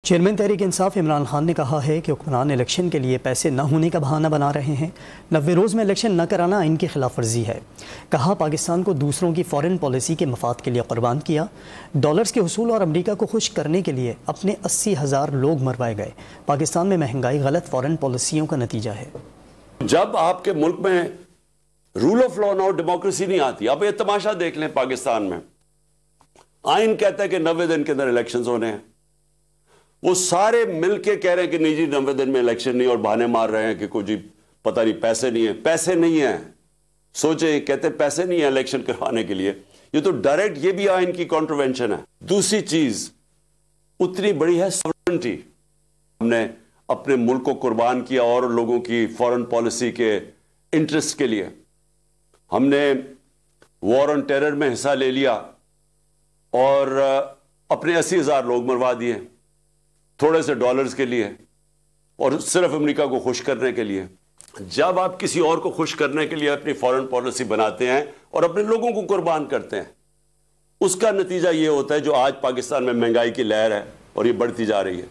Chairman Tehreek Insaf Imran Khan نے کہا ہے کہ حکمران الیکشن کے لیے پیسے نہ ہونے کا بہانہ بنا رہے ہیں۔ 90 روز میں الیکشن نہ کرانا آئین کی خلاف ورزی ہے۔ کہا پاکستان کو دوسروں کی فارن پالیسی کے مفاد کے لیے قربان کیا۔ ڈالرز کے حصول اور امریکہ کو خوش کرنے کے لیے اپنے 80,000 لوگ مروائے گئے۔ پاکستان میں مہنگائی غلط فارن پالیسیوں کا نتیجہ ہے۔ جب آپ کے ملک میں رول آف لا اور ڈیموکریسی نہیں آتی، آپ یہ تماشا دیکھ لیں پاکستان میں، آئین کہتا ہے کہ 90 دن کے اندر الیکشنز ہونے ہیں، وہ سارے مل کے کہہ رہے ہیں کہ نہیں جی 90 دن میں الیکشن نہیں، اور بہانے مار رہے ہیں کہ کوئی جی پتہ نہیں پیسے نہیں ہیں۔ پیسے نہیں ہیں، سوچیں، کہتے ہیں پیسے نہیں ہیں الیکشن کروانے کے لیے۔ یہ تو ڈائریکٹ یہ بھی آئین کی کانٹروینشن ہے۔ دوسری چیز اتنی بڑی ہے ساورنٹی۔ ہم نے اپنے ملک کو قربان کیا اور لوگوں کی فارن پالیسی کے انٹرسٹ کے لیے۔ ہم نے وار آن ٹیرر میں حصہ لے لیا اور اپنے 80,000 لوگ مروا دیے تھوڑے سے ڈالرز کے لیے، اور صرف امریکہ کو خوش کرنے کے لیے۔ جب آپ کسی اور کو خوش کرنے کے لیے اپنی فارن پالیسی بناتے ہیں اور اپنے لوگوں کو قربان کرتے ہیں، اس کا نتیجہ یہ ہوتا ہے جو آج پاکستان میں مہنگائی کی لہر ہے اور یہ بڑھتی جا رہی ہے۔